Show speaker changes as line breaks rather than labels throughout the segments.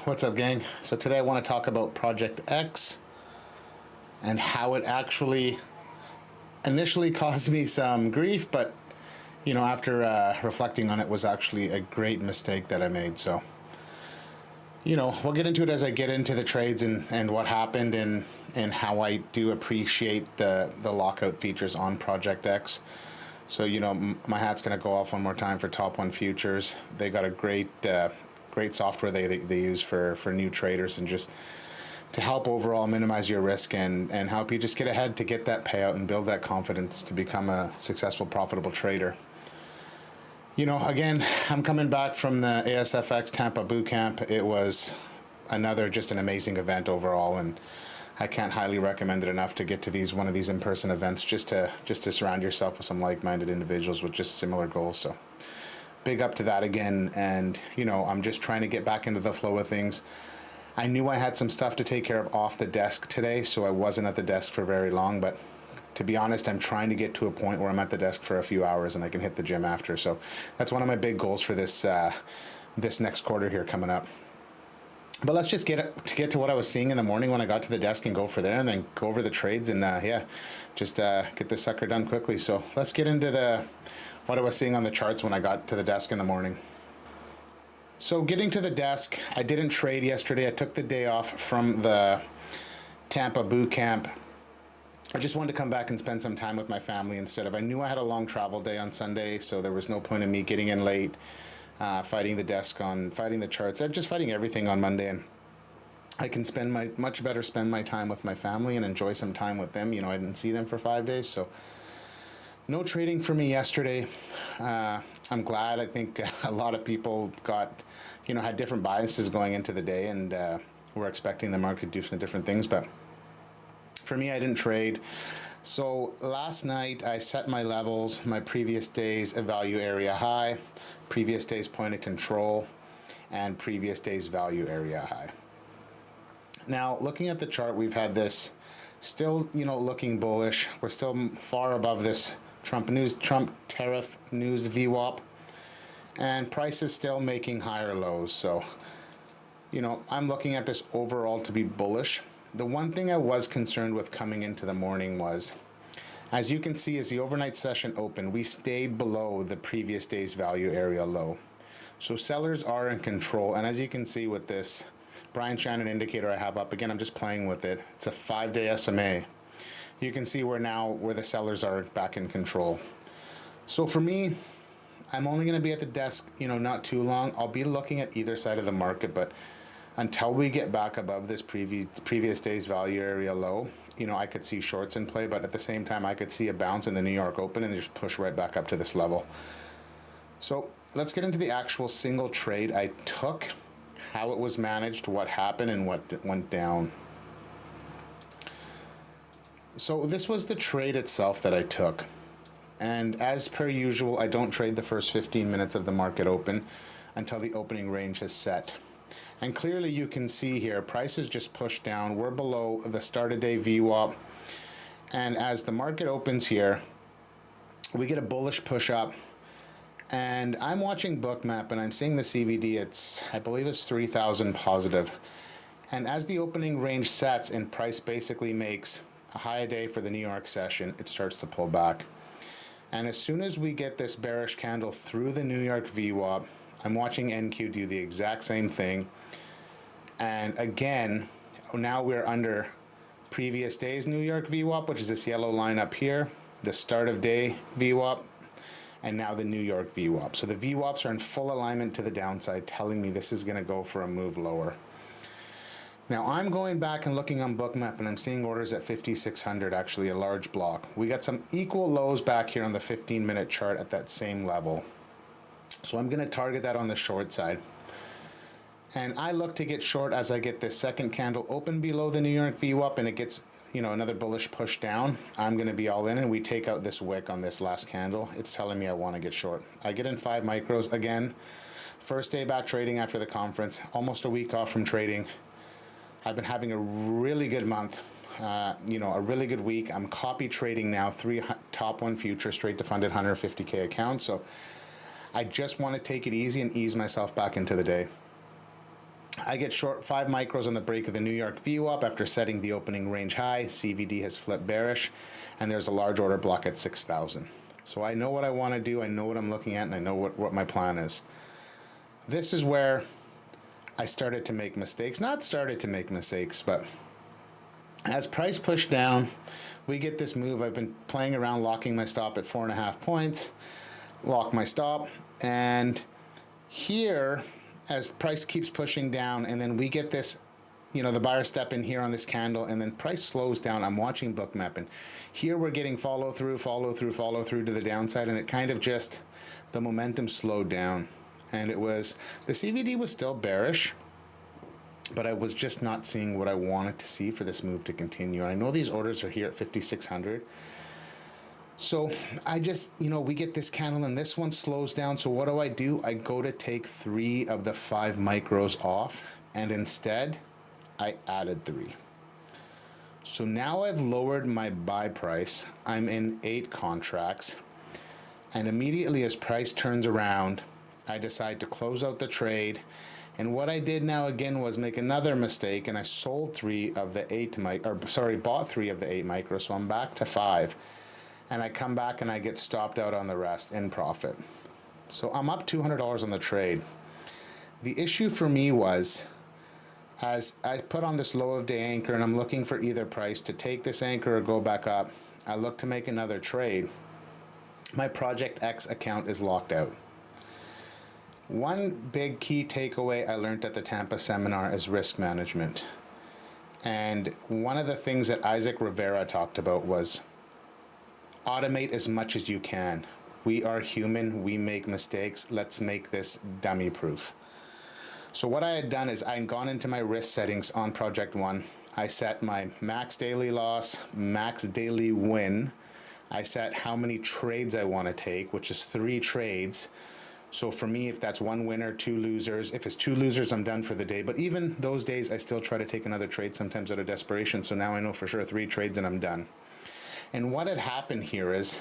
What's up, gang? So today I want to talk about Project X and how it actually initially caused me some grief, but after reflecting on it, was actually a great mistake that I made. So we'll get into it as I get into the trades and what happened and how I do appreciate the lockout features on Project X. So my hat's gonna go off one more time for Top One Futures. They got a great software they use for new traders, and just to help overall minimize your risk and help you just get ahead to get that payout and build that confidence to become a successful, profitable trader. Again, I'm coming back from the ASFX Tampa Bootcamp. It was just an amazing event overall, and I can't highly recommend it enough to get to one of these in-person events just to surround yourself with some like-minded individuals with just similar goals. So big up to that again, and I'm just trying to get back into the flow of things. I knew I had some stuff to take care of off the desk today, so I wasn't at the desk for very long, but to be honest, I'm trying to get to a point where I'm at the desk for a few hours and I can hit the gym after. So that's one of my big goals for this next quarter here coming up. But let's just get to what I was seeing in the morning when I got to the desk and go for there, and then go over the trades and just get this sucker done quickly. So let's get into what I was seeing on the charts when I got to the desk in the morning. So getting to the desk, I didn't trade yesterday. I took the day off from the Tampa Bootcamp. I just wanted to come back and spend some time with my family instead of, I knew I had a long travel day on Sunday, so there was no point in me getting in late, fighting the desk fighting the charts, just fighting everything on Monday. And I can much better spend my time with my family and enjoy some time with them. I didn't see them for 5 days, so no trading for me yesterday. I'm glad. I think a lot of people had different biases going into the day, and were expecting the market to do some different things, but for me, I didn't trade. So last night I set my levels, my previous day's value area high, previous day's point of control, and previous day's value area high. Now, looking at the chart, we've had this still, looking bullish. We're still far above this Trump tariff news VWAP, and price is still making higher lows. So, I'm looking at this overall to be bullish. The one thing I was concerned with coming into the morning was, as you can see, as the overnight session opened, we stayed below the previous day's value area low. So sellers are in control, and as you can see with this Brian Shannon indicator I have up, again, I'm just playing with it. It's a 5-day SMA. You can see where the sellers are back in control. So for me, I'm only going to be at the desk, not too long. I'll be looking at either side of the market, but until we get back above this previous day's value area low, I could see shorts in play, but at the same time, I could see a bounce in the New York Open and just push right back up to this level. So let's get into the actual single trade I took, how it was managed, what happened, and what went down. So this was the trade itself that I took. And as per usual, I don't trade the first 15 minutes of the market open until the opening range is set. And clearly you can see here, price is just pushed down. We're below the start of day VWAP. And as the market opens here, we get a bullish push up. And I'm watching Bookmap and I'm seeing the CVD, I believe it's 3,000 positive. And as the opening range sets and price basically makes a high day for the New York session, it starts to pull back. And as soon as we get this bearish candle through the New York VWAP, I'm watching NQ do the exact same thing. And again, now we're under previous day's New York VWAP, which is this yellow line up here, the start of day VWAP, and now the New York VWAP. So the VWAPs are in full alignment to the downside, telling me this is going to go for a move lower. Now I'm going back and looking on Bookmap, and I'm seeing orders at 5,600, actually a large block. We got some equal lows back here on the 15-minute chart at that same level. So I'm going to target that on the short side. And I look to get short as I get this second candle open below the New York VWAP and it gets, another bullish push down. I'm going to be all in, and we take out this wick on this last candle. It's telling me I want to get short. I get in 5 micros again. First day back trading after the conference, almost a week off from trading. I've been having a really good month. A really good week. I'm copy trading now, 3 top 1 futures straight to funded 150K accounts. So I just want to take it easy and ease myself back into the day. I get short 5 micros on the break of the New York VWAP after setting the opening range high. CVD has flipped bearish, and there's a large order block at 6,000. So I know what I want to do, I know what I'm looking at, and I know what my plan is. This is where I started to make mistakes. Not started to make mistakes, but as price pushed down, we get this move. I've been playing around locking my stop at 4.5 points, lock my stop, and here, as price keeps pushing down, and then we get this, the buyer step in here on this candle, and then price slows down. I'm watching Bookmap, and here we're getting follow through to the downside, and it kind of just, the momentum slowed down. And it was, the CVD was still bearish, but I was just not seeing what I wanted to see for this move to continue. I know these orders are here at 5,600. So I just, we get this candle and this one slows down. So what do? I go to take 3 of the 5 micros off, and instead I added 3. So now I've lowered my buy price. I'm in 8 contracts, and immediately as price turns around, I decide to close out the trade. And what I did now again was make another mistake, and I sold 3 of the 8 bought 3 of the 8 micros. So I'm back to 5. And I come back and I get stopped out on the rest in profit. So I'm up $200 on the trade. The issue for me was, as I put on this low of day anchor and I'm looking for either price to take this anchor or go back up, I look to make another trade. My Project X account is locked out. One big key takeaway I learned at the Tampa seminar is risk management. And one of the things that Isaac Rivera talked about was automate as much as you can. We are human, we make mistakes, let's make this dummy proof. So what I had done is I'd gone into my risk settings on Project 1. I set my max daily loss, max daily win. I set how many trades I want to take, which is 3 trades. So for me, if that's 1 winner, 2 losers, if it's 2 losers, I'm done for the day. But even those days, I still try to take another trade, sometimes out of desperation. So now I know for sure 3 trades and I'm done. And what had happened here is,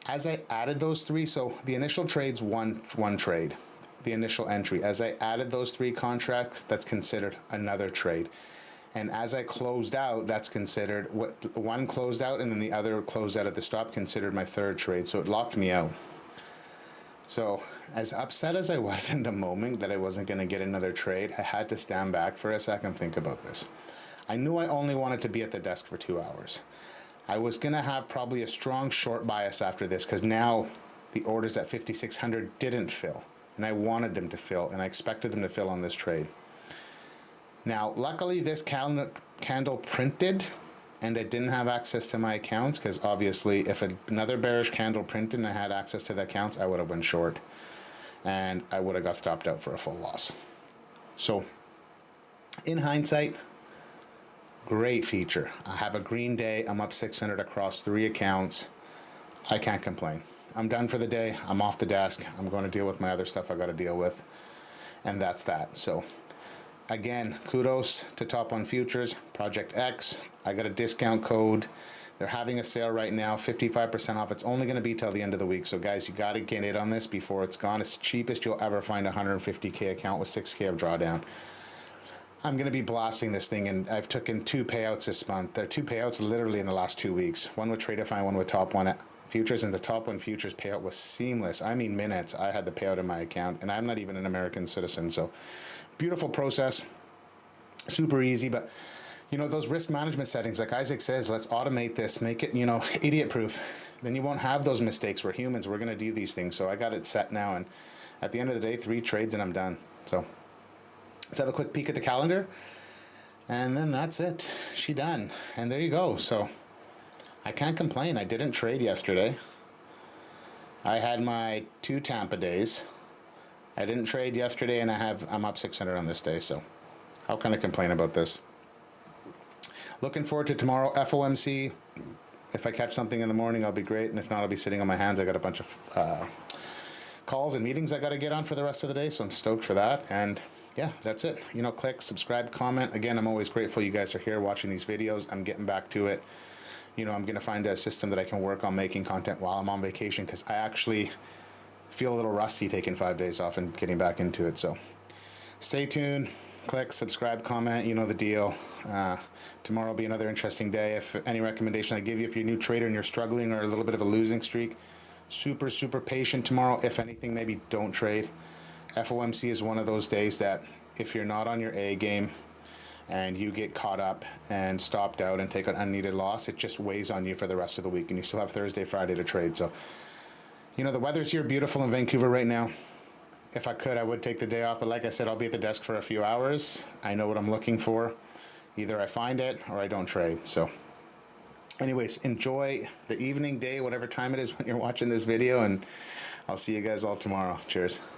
as I added those 3, so the initial trade's one trade, the initial entry. As I added those 3 contracts, that's considered another trade. And as I closed out, that's considered, one closed out and then the other closed out at the stop, considered my 3rd trade. So it locked me out. So as upset as I was in the moment that I wasn't going to get another trade, I had to stand back for a second and think about this. I knew I only wanted to be at the desk for 2 hours. I was going to have probably a strong short bias after this, because now the orders at 5,600 didn't fill, and I wanted them to fill, and I expected them to fill on this trade. Now, luckily, this candle printed, and I didn't have access to my accounts, because obviously if another bearish candle printed and I had access to the accounts, I would have been short, and I would have got stopped out for a full loss. So, in hindsight, great feature. I have a green day. I'm up 600 across 3 accounts. I can't complain. I'm done for the day. I'm off the desk. I'm going to deal with my other stuff I got to deal with. And that's that. So again, kudos to Top on Futures, Project X. I got a discount code. They're having a sale right now, 55% off. It's only going to be till the end of the week. So guys, you got to get in on this before it's gone. It's the cheapest you'll ever find a 150K account with 6K of drawdown. I'm going to be blasting this thing, and I've taken 2 payouts this month. There are 2 payouts literally in the last 2 weeks. One with Tradeify, one with Top 1 Futures, and the Top 1 Futures payout was seamless. I mean minutes. I had the payout in my account, and I'm not even an American citizen. So beautiful process, super easy. But, those risk management settings, like Isaac says, let's automate this, make it, idiot proof. Then you won't have those mistakes. We're humans. We're going to do these things. So I got it set now, and at the end of the day, 3 trades and I'm done. So let's have a quick peek at the calendar, and then that's it. She done. And there you go. So I can't complain. I didn't trade yesterday. I had my 2 Tampa days. I didn't trade yesterday, and I'm up 600 on this day. So how can I complain about this? Looking forward to tomorrow, FOMC. If I catch something in the morning, I'll be great. And if not, I'll be sitting on my hands. I got a bunch of calls and meetings I got to get on for the rest of the day. So I'm stoked for that. And yeah, that's it. Click, subscribe, comment. Again, I'm always grateful you guys are here watching these videos. I'm getting back to it. I'm going to find a system that I can work on making content while I'm on vacation, because I actually feel a little rusty taking 5 days off and getting back into it. So stay tuned. click, subscribe, comment, you know the deal. Tomorrow will be another interesting day. If any recommendation I give you, if you're a new trader and you're struggling or a little bit of a losing streak, super patient tomorrow. If anything, maybe don't trade. FOMC is one of those days that if you're not on your A game and you get caught up and stopped out and take an unneeded loss, it just weighs on you for the rest of the week, and you still have Thursday, Friday to trade. So, you know, the weather's here beautiful in Vancouver right now. If I could, I would take the day off, but like I said, I'll be at the desk for a few hours. I know what I'm looking for. Either I find it or I don't trade. So anyways, enjoy the evening, day, whatever time it is when you're watching this video, and I'll see you guys all tomorrow. Cheers.